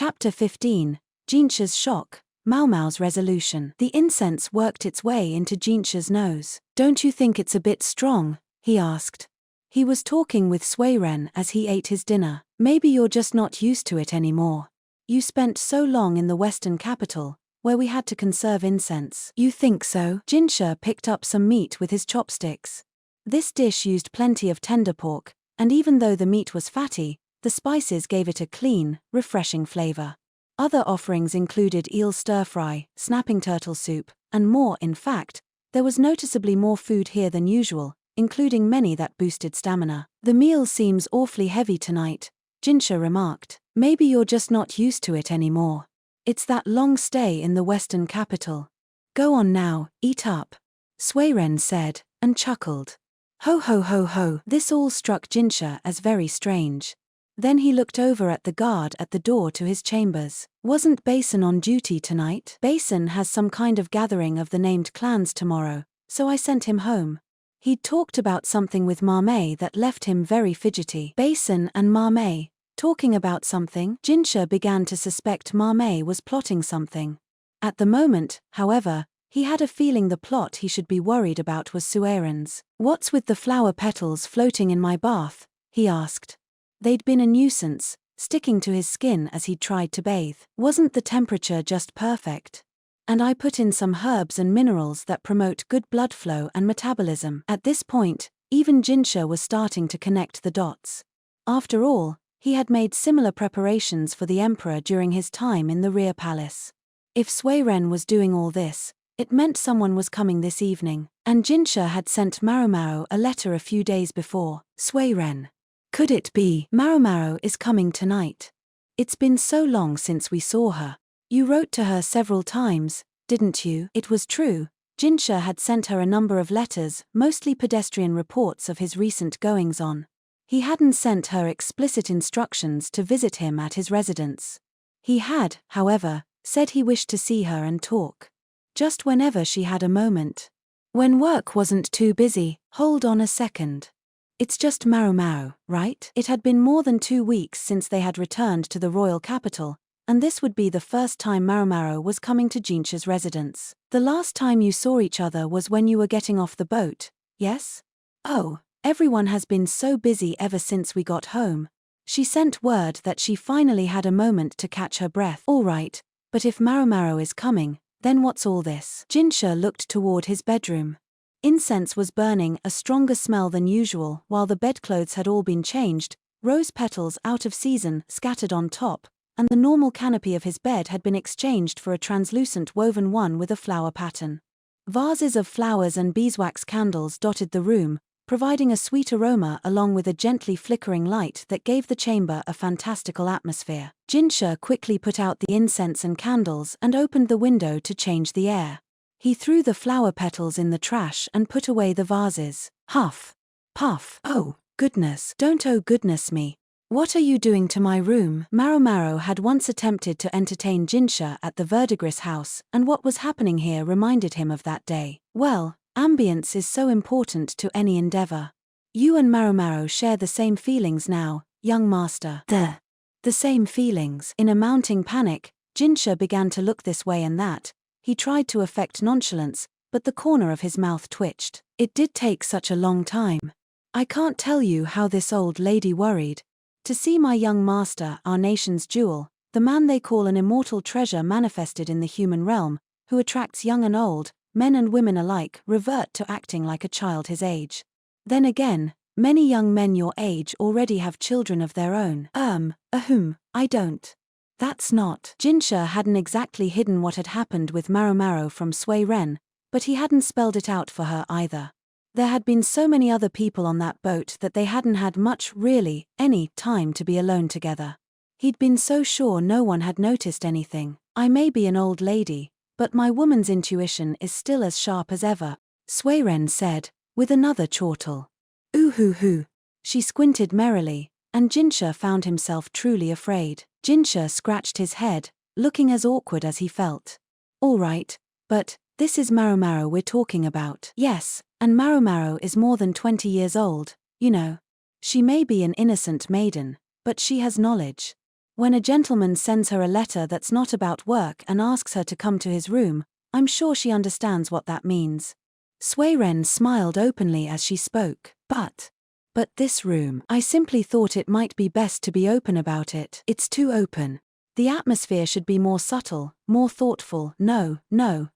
Chapter 15, Jinshi's shock, Maomao's resolution. The incense worked its way into Jinshi's nose. "Don't you think it's a bit strong?" he asked. He was talking with Suiren as he ate his dinner. "Maybe you're just not used to it anymore. You spent so long in the western capital, where we had to conserve incense." "You think so?" Jinshi picked up some meat with his chopsticks. This dish used plenty of tender pork, and even though the meat was fatty, the spices gave it a clean, refreshing flavor. Other offerings included eel stir-fry, snapping turtle soup, and more. In fact, there was noticeably more food here than usual, including many that boosted stamina. "The meal seems awfully heavy tonight," Jinshi remarked. "Maybe you're just not used to it anymore. It's that long stay in the western capital. Go on now, eat up," Suiren said, and chuckled. Ho ho ho ho. This all struck Jinshi as very strange. Then he looked over at the guard at the door to his chambers. "Wasn't Basin on duty tonight?" "Basin has some kind of gathering of the named clans tomorrow, so I sent him home. He'd talked about something with Maomao that left him very fidgety." Basin and Maomao, talking about something? Jinshi began to suspect Maomao was plotting something. At the moment, however, he had a feeling the plot he should be worried about was Suiren's. "What's with the flower petals floating in my bath?" he asked. They'd been a nuisance, sticking to his skin as he'd tried to bathe. "Wasn't the temperature just perfect? And I put in some herbs and minerals that promote good blood flow and metabolism." At this point, even Jinshi was starting to connect the dots. After all, he had made similar preparations for the emperor during his time in the rear palace. If Suiren was doing all this, it meant someone was coming this evening, and Jinshi had sent Maomao a letter a few days before. Suiren. Could it be? "Maomao is coming tonight. It's been so long since we saw her. You wrote to her several times, didn't you?" It was true. Jinshi had sent her a number of letters, mostly pedestrian reports of his recent goings-on. He hadn't sent her explicit instructions to visit him at his residence. He had, however, said he wished to see her and talk. Just whenever she had a moment. When work wasn't too busy. "Hold on a second. It's just Maomao, right?" It had been more than 2 weeks since they had returned to the royal capital, and this would be the first time Maomao was coming to Jinshi's residence. "The last time you saw each other was when you were getting off the boat, yes?" "Oh, everyone has been so busy ever since we got home." She sent word that she finally had a moment to catch her breath. "All right, but if Maomao is coming, then what's all this?" Jinshi looked toward his bedroom. Incense was burning, a stronger smell than usual. While the bedclothes had all been changed, rose petals out of season scattered on top, and the normal canopy of his bed had been exchanged for a translucent woven one with a flower pattern. Vases of flowers and beeswax candles dotted the room, providing a sweet aroma along with a gently flickering light that gave the chamber a fantastical atmosphere. Jinshi quickly put out the incense and candles and opened the window to change the air. He threw the flower petals in the trash and put away the vases. Huff. Puff. "Oh, goodness. Don't oh goodness me. What are you doing to my room?" Maomao had once attempted to entertain Jinshi at the Verdigris house, and what was happening here reminded him of that day. "Well, ambience is so important to any endeavor. You and Maomao share the same feelings now, young master." The same feelings. In a mounting panic, Jinshi began to look this way and that. He tried to affect nonchalance, but the corner of his mouth twitched. "It did take such a long time. I can't tell you how this old lady worried. To see my young master, our nation's jewel, the man they call an immortal treasure manifested in the human realm, who attracts young and old, men and women alike, revert to acting like a child his age. Then again, many young men your age already have children of their own." I don't. That's not." Jinshi hadn't exactly hidden what had happened with Maomao from Suiren, but he hadn't spelled it out for her either. There had been so many other people on that boat that they hadn't had much, really, any time to be alone together. He'd been so sure no one had noticed anything. "I may be an old lady, but my woman's intuition is still as sharp as ever," Suiren said, with another chortle. "Ooh hoo hoo." She squinted merrily, and Jinshi found himself truly afraid. Jinshi scratched his head, looking as awkward as he felt. "All right, but this is Maomao we're talking about." "Yes, and Maomao is more than 20 years old, you know. She may be an innocent maiden, but she has knowledge." When a gentleman sends her a letter that's not about work and asks her to come to his room, I'm sure she understands what that means. Suiren smiled openly as she spoke. But this room, I simply thought it might be best to be open about it. It's too open. The atmosphere should be more subtle, more thoughtful. No,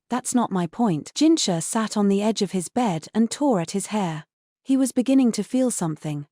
that's not my point. Jinshi sat on the edge of his bed and tore at his hair. He was beginning to feel something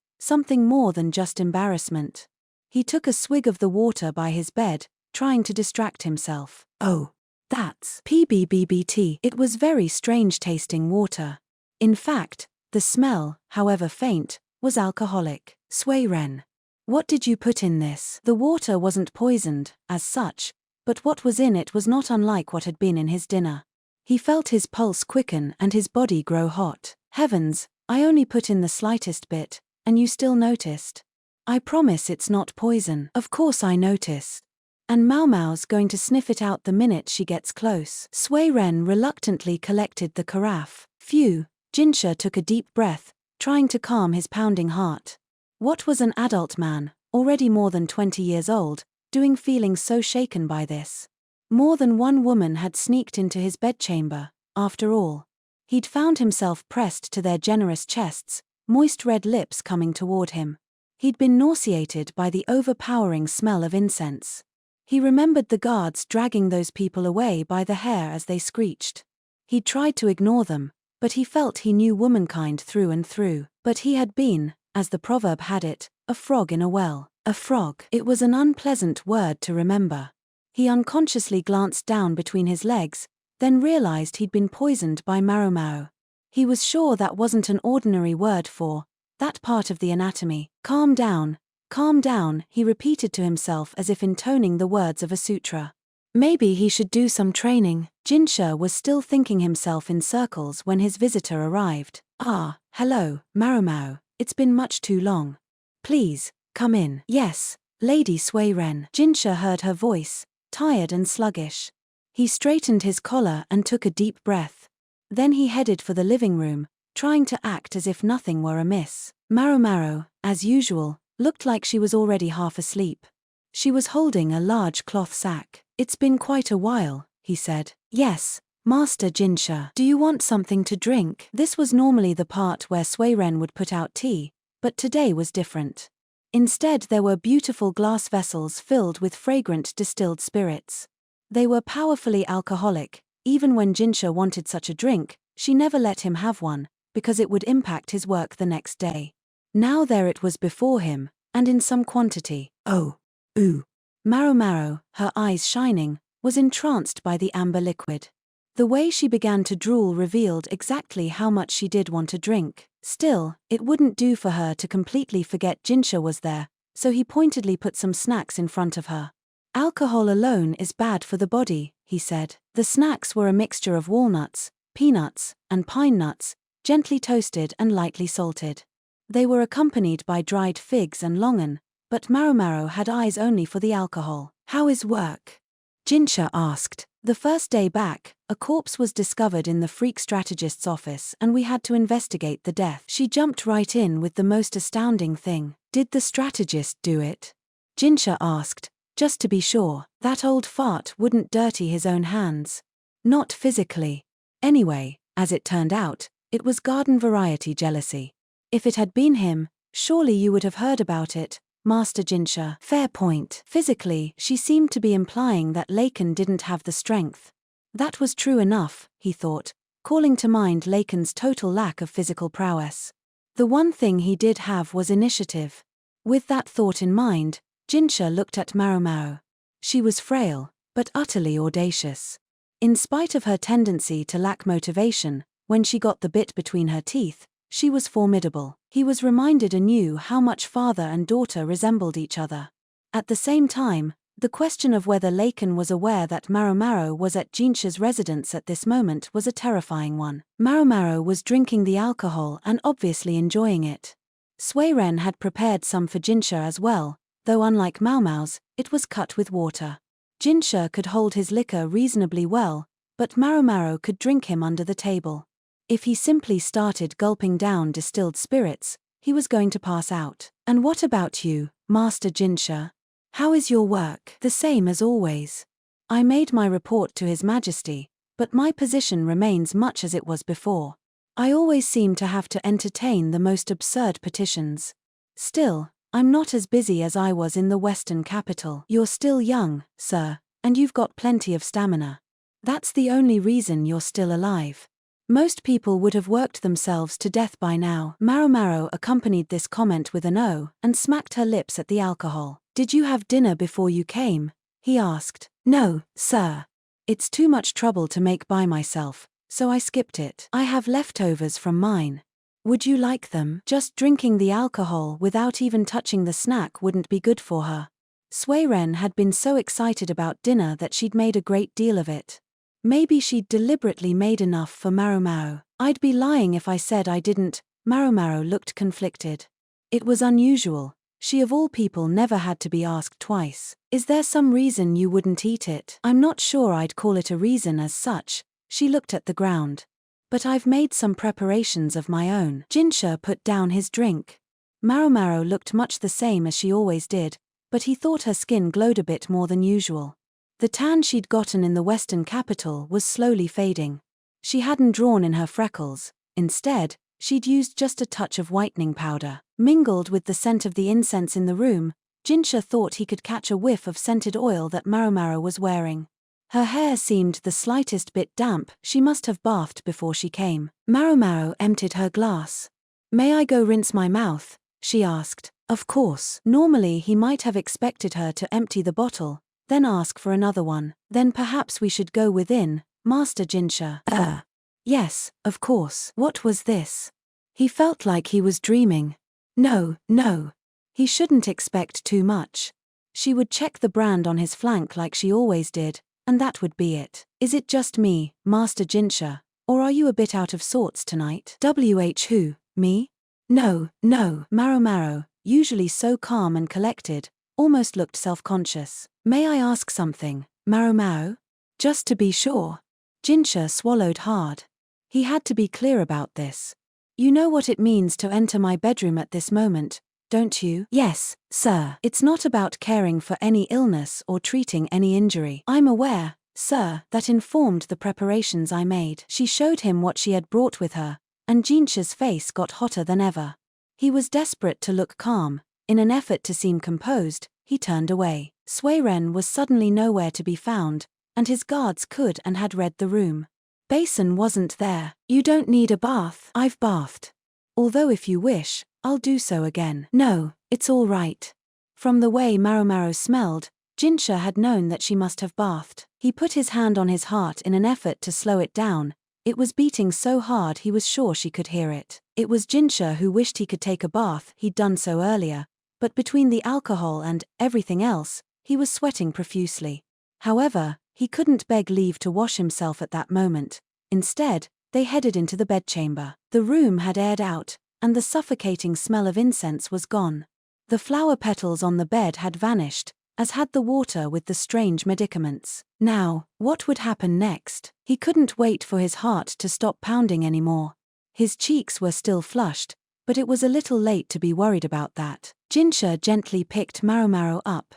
more than just embarrassment. He took a swig of the water by his bed, trying to distract himself. Oh, that's PBBBT. It was very strange tasting water. In fact, the smell, however faint, was alcoholic. Suiren, what did you put in this? The water wasn't poisoned, as such, but what was in it was not unlike what had been in his dinner. He felt his pulse quicken and his body grow hot. Heavens, I only put in the slightest bit, and you still noticed. I promise it's not poison. Of course I noticed. And Maomao's going to sniff it out the minute she gets close. Suiren reluctantly collected the carafe. Phew, Jinshi took a deep breath, trying to calm his pounding heart. What was an adult man, already more than 20 years old, doing feeling so shaken by this? More than one woman had sneaked into his bedchamber, after all. He'd found himself pressed to their generous chests, moist red lips coming toward him. He'd been nauseated by the overpowering smell of incense. He remembered the guards dragging those people away by the hair as they screeched. He'd tried to ignore them, but he felt he knew womankind through and through. But he had been, as the proverb had it, a frog in a well. A frog. It was an unpleasant word to remember. He unconsciously glanced down between his legs, then realized he'd been poisoned by Maomao. He was sure that wasn't an ordinary word for that part of the anatomy. Calm down, he repeated to himself as if intoning the words of a sutra. Maybe he should do some training. Jinshi was still thinking himself in circles when his visitor arrived. Ah, hello, Maomao, it's been much too long. Please, come in. Yes, Lady Suiren. Jinshi heard her voice, tired and sluggish. He straightened his collar and took a deep breath. Then he headed for the living room, trying to act as if nothing were amiss. Maomao, as usual, looked like she was already half asleep. She was holding a large cloth sack. It's been quite a while, he said. Yes, Master Jinshi. Do you want something to drink? This was normally the part where Suiren would put out tea, but today was different. Instead there were beautiful glass vessels filled with fragrant distilled spirits. They were powerfully alcoholic. Even when Jinshi wanted such a drink, she never let him have one, because it would impact his work the next day. Now there it was before him, and in some quantity. Oh, ooh. Maomao, her eyes shining, was entranced by the amber liquid. The way she began to drool revealed exactly how much she did want to drink. Still, it wouldn't do for her to completely forget Jinshi was there, so he pointedly put some snacks in front of her. Alcohol alone is bad for the body, he said. The snacks were a mixture of walnuts, peanuts, and pine nuts, gently toasted and lightly salted. They were accompanied by dried figs and longan, but Maomao had eyes only for the alcohol. How is work? Jinshi asked. The first day back, a corpse was discovered in the freak strategist's office and we had to investigate the death. She jumped right in with the most astounding thing. Did the strategist do it? Jinshi asked, just to be sure. That old fart wouldn't dirty his own hands. Not physically. Anyway, as it turned out, it was garden variety jealousy. If it had been him, surely you would have heard about it, Master Jinshi. Fair point. Physically, she seemed to be implying that Laken didn't have the strength. That was true enough, he thought, calling to mind Laken's total lack of physical prowess. The one thing he did have was initiative. With that thought in mind, Jinshi looked at Maomao. She was frail, but utterly audacious. In spite of her tendency to lack motivation, when she got the bit between her teeth, she was formidable. He was reminded anew how much father and daughter resembled each other. At the same time, the question of whether Laken was aware that Maomao was at Jinshi's residence at this moment was a terrifying one. Maomao was drinking the alcohol and obviously enjoying it. Suiren had prepared some for Jinshi as well, though unlike Maomao's, it was cut with water. Jinshi could hold his liquor reasonably well, but Maomao could drink him under the table. If he simply started gulping down distilled spirits, he was going to pass out. And what about you, Master Jinshi? How is your work? The same as always. I made my report to His Majesty, but my position remains much as it was before. I always seem to have to entertain the most absurd petitions. Still, I'm not as busy as I was in the Western capital. You're still young, sir, and you've got plenty of stamina. That's the only reason you're still alive. Most people would have worked themselves to death by now. Maomao accompanied this comment with an O and smacked her lips at the alcohol. Did you have dinner before you came? He asked. No, sir. It's too much trouble to make by myself, so I skipped it. I have leftovers from mine. Would you like them? Just drinking the alcohol without even touching the snack wouldn't be good for her. Suiren had been so excited about dinner that she'd made a great deal of it. Maybe she'd deliberately made enough for Maomao. I'd be lying if I said I didn't. Maomao looked conflicted. It was unusual. She of all people never had to be asked twice. Is there some reason you wouldn't eat it? I'm not sure I'd call it a reason as such. She looked at the ground. But I've made some preparations of my own. Jinshi put down his drink. Maomao looked much the same as she always did, but he thought her skin glowed a bit more than usual. The tan she'd gotten in the Western capital was slowly fading. She hadn't drawn in her freckles. Instead, she'd used just a touch of whitening powder. Mingled with the scent of the incense in the room, Jinshi thought he could catch a whiff of scented oil that Maomao was wearing. Her hair seemed the slightest bit damp. She must have bathed before she came. Maomao emptied her glass. May I go rinse my mouth? She asked. Of course. Normally he might have expected her to empty the bottle, then ask for another one. Then perhaps we should go within, Master Jinshi. Yes, of course. What was this? He felt like he was dreaming. No. He shouldn't expect too much. She would check the brand on his flank like she always did, and that would be it. Is it just me, Master Jinshi, or are you a bit out of sorts tonight? Who, me? No. Maomao, usually so calm and collected, almost looked self-conscious. May I ask something, Maomao? Just to be sure. Jinshi swallowed hard. He had to be clear about this. You know what it means to enter my bedroom at this moment, don't you? Yes, sir. It's not about caring for any illness or treating any injury. I'm aware, sir, that informed the preparations I made. She showed him what she had brought with her, and Jinshi's face got hotter than ever. He was desperate to look calm. In an effort to seem composed, he turned away. Suiren was suddenly nowhere to be found, and his guards could and had read the room. Basin wasn't there. You don't need a bath. I've bathed. Although if you wish, I'll do so again. No, it's all right. From the way Maomao smelled, Jinshi had known that she must have bathed. He put his hand on his heart in an effort to slow it down. It was beating so hard he was sure she could hear it. It was Jinshi who wished he could take a bath. He'd done so earlier, but between the alcohol and everything else, he was sweating profusely. However, he couldn't beg leave to wash himself at that moment. Instead, they headed into the bedchamber. The room had aired out, and the suffocating smell of incense was gone. The flower petals on the bed had vanished, as had the water with the strange medicaments. Now, what would happen next? He couldn't wait for his heart to stop pounding anymore. His cheeks were still flushed, but it was a little late to be worried about that. Jinshi gently picked Maomao up.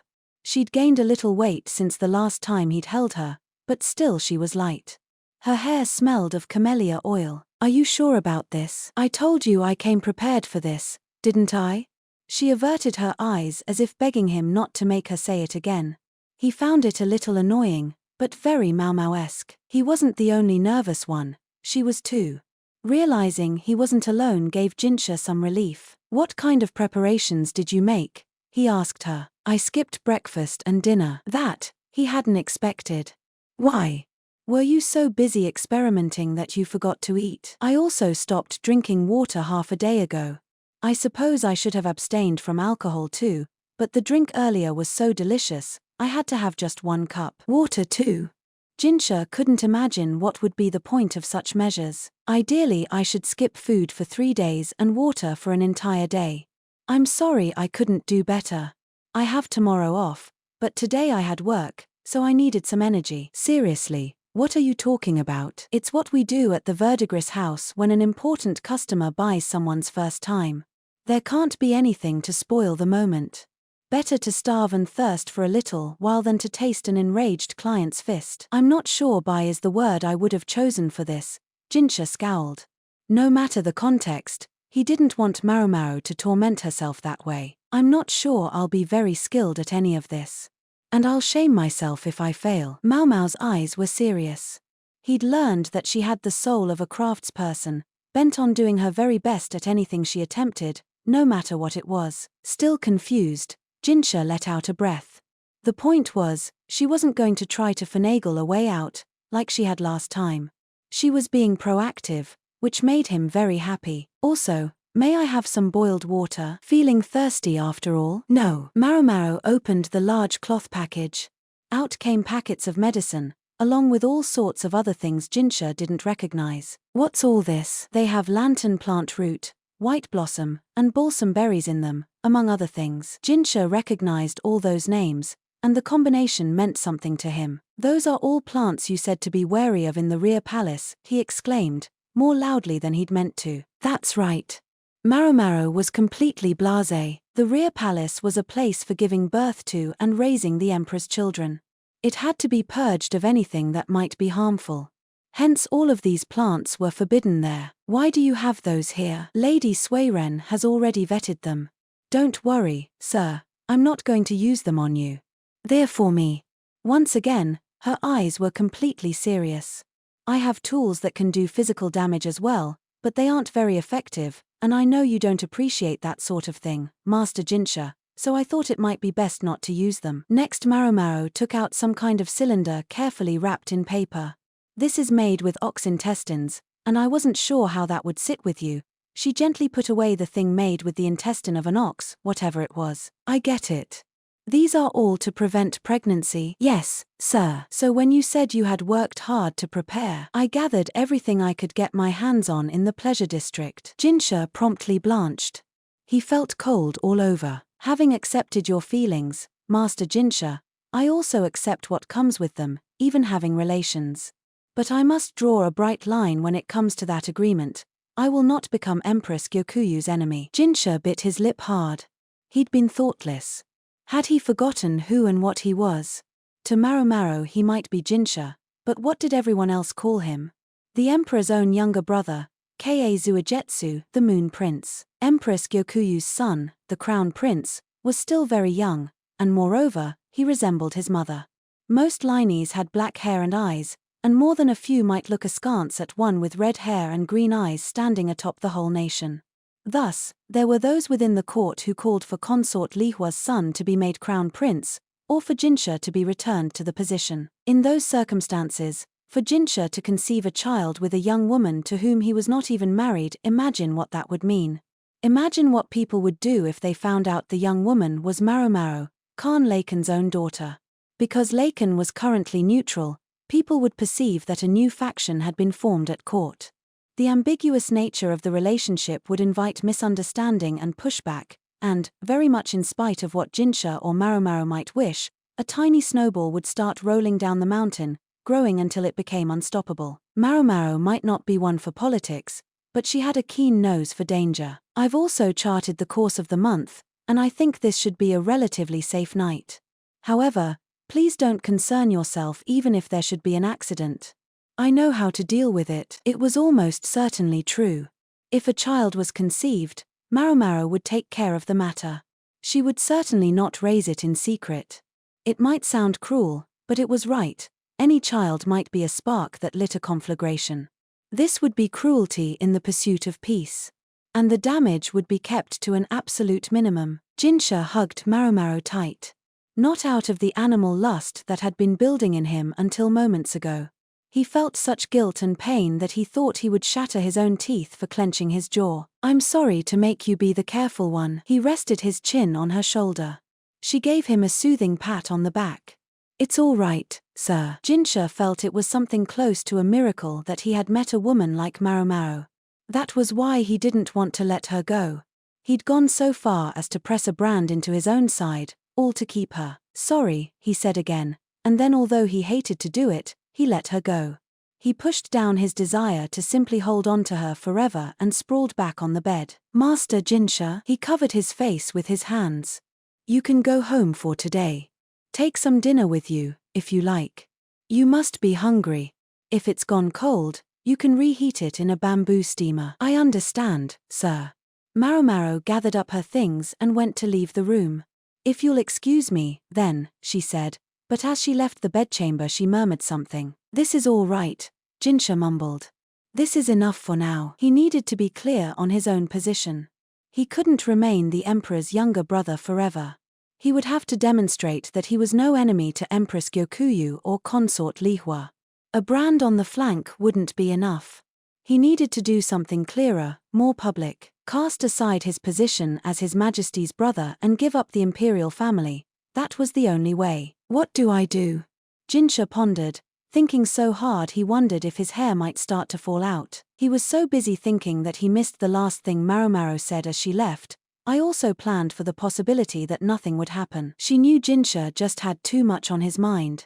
She'd gained a little weight since the last time he'd held her, but still she was light. Her hair smelled of camellia oil. Are you sure about this? I told you I came prepared for this, didn't I? She averted her eyes as if begging him not to make her say it again. He found it a little annoying, but very Maomao-esque. He wasn't the only nervous one, she was too. Realizing he wasn't alone gave Jinshi some relief. What kind of preparations did you make? He asked her. I skipped breakfast and dinner. That, he hadn't expected. Why? Were you so busy experimenting that you forgot to eat? I also stopped drinking water half a day ago. I suppose I should have abstained from alcohol too, but the drink earlier was so delicious, I had to have just 1 cup. Water too? Jinshi couldn't imagine what would be the point of such measures. Ideally I should skip food for 3 days and water for an entire day. I'm sorry I couldn't do better. I have tomorrow off, but today I had work, so I needed some energy. Seriously, what are you talking about? It's what we do at the Verdigris house when an important customer buys someone's first time. There can't be anything to spoil the moment. Better to starve and thirst for a little while than to taste an enraged client's fist. I'm not sure "bai" is the word I would have chosen for this, Jinshi scowled. No matter the context, he didn't want Maomao to torment herself that way. I'm not sure I'll be very skilled at any of this. And I'll shame myself if I fail. Maomao's eyes were serious. He'd learned that she had the soul of a craftsperson, bent on doing her very best at anything she attempted, no matter what it was. Still confused, Jinshi let out a breath. The point was, she wasn't going to try to finagle a way out, like she had last time. She was being proactive, which made him very happy. Also, may I have some boiled water? Feeling thirsty after all? No. Maomao opened the large cloth package. Out came packets of medicine, along with all sorts of other things Jinshi didn't recognize. What's all this? They have lantern plant root, white blossom, and balsam berries in them, among other things. Jinshi recognized all those names, and the combination meant something to him. Those are all plants you said to be wary of in the rear palace, he exclaimed, more loudly than he'd meant to. That's right. Maomao was completely blasé. The rear palace was a place for giving birth to and raising the emperor's children. It had to be purged of anything that might be harmful. Hence all of these plants were forbidden there. Why do you have those here? Lady Suiren has already vetted them. Don't worry, sir, I'm not going to use them on you. They're for me. Once again, her eyes were completely serious. I have tools that can do physical damage as well, but they aren't very effective, and I know you don't appreciate that sort of thing, Master Jinshi, so I thought it might be best not to use them. Next Maomao took out some kind of cylinder carefully wrapped in paper. This is made with ox intestines, and I wasn't sure how that would sit with you. She gently put away the thing made with the intestine of an ox, whatever it was. I get it. These are all to prevent pregnancy? Yes, sir. So when you said you had worked hard to prepare, I gathered everything I could get my hands on in the pleasure district. Jinshi promptly blanched. He felt cold all over. Having accepted your feelings, Master Jinshi, I also accept what comes with them, even having relations. But I must draw a bright line when it comes to that agreement. I will not become Empress Gyokuyu's enemy. Jinshi bit his lip hard. He'd been thoughtless. Had he forgotten who and what he was? To Maomao he might be Jinshi, but what did everyone else call him? The emperor's own younger brother, Ka Zuigetsu, the Moon Prince. Empress Gyokuyu's son, the Crown Prince, was still very young, and moreover, he resembled his mother. Most linies had black hair and eyes, and more than a few might look askance at one with red hair and green eyes standing atop the whole nation. Thus, there were those within the court who called for consort Lihua's son to be made crown prince, or for Jinshi to be returned to the position. In those circumstances, for Jinshi to conceive a child with a young woman to whom he was not even married, imagine what that would mean. Imagine what people would do if they found out the young woman was Maomao, Khan Laken's own daughter. Because Laken was currently neutral, people would perceive that a new faction had been formed at court. The ambiguous nature of the relationship would invite misunderstanding and pushback, and, very much in spite of what Jinshi or Maomao might wish, a tiny snowball would start rolling down the mountain, growing until it became unstoppable. Maomao might not be one for politics, but she had a keen nose for danger. I've also charted the course of the month, and I think this should be a relatively safe night. However, please don't concern yourself even if there should be an accident. I know how to deal with it. It was almost certainly true. If a child was conceived, Maomao would take care of the matter. She would certainly not raise it in secret. It might sound cruel, but it was right. Any child might be a spark that lit a conflagration. This would be cruelty in the pursuit of peace. And the damage would be kept to an absolute minimum. Jinshi hugged Maomao tight. Not out of the animal lust that had been building in him until moments ago. He felt such guilt and pain that he thought he would shatter his own teeth for clenching his jaw. I'm sorry to make you be the careful one. He rested his chin on her shoulder. She gave him a soothing pat on the back. It's all right, sir. Jinshi felt it was something close to a miracle that he had met a woman like Maomao. That was why he didn't want to let her go. He'd gone so far as to press a brand into his own side, all to keep her. Sorry, he said again, and then although he hated to do it, he let her go. He pushed down his desire to simply hold on to her forever and sprawled back on the bed. Master Jinshi, he covered his face with his hands. You can go home for today. Take some dinner with you, if you like. You must be hungry. If it's gone cold, you can reheat it in a bamboo steamer. I understand, sir. Maomao gathered up her things and went to leave the room. If you'll excuse me, then, she said, but as she left the bedchamber she murmured something. This is all right, Jinshi mumbled. This is enough for now. He needed to be clear on his own position. He couldn't remain the emperor's younger brother forever. He would have to demonstrate that he was no enemy to Empress Gyokuyu or consort Lihua. A brand on the flank wouldn't be enough. He needed to do something clearer, more public, cast aside his position as His Majesty's brother and give up the imperial family. That was the only way. What do I do? Jinshi pondered, thinking so hard he wondered if his hair might start to fall out. He was so busy thinking that he missed the last thing Maomao said as she left. I also planned for the possibility that nothing would happen. She knew Jinshi just had too much on his mind.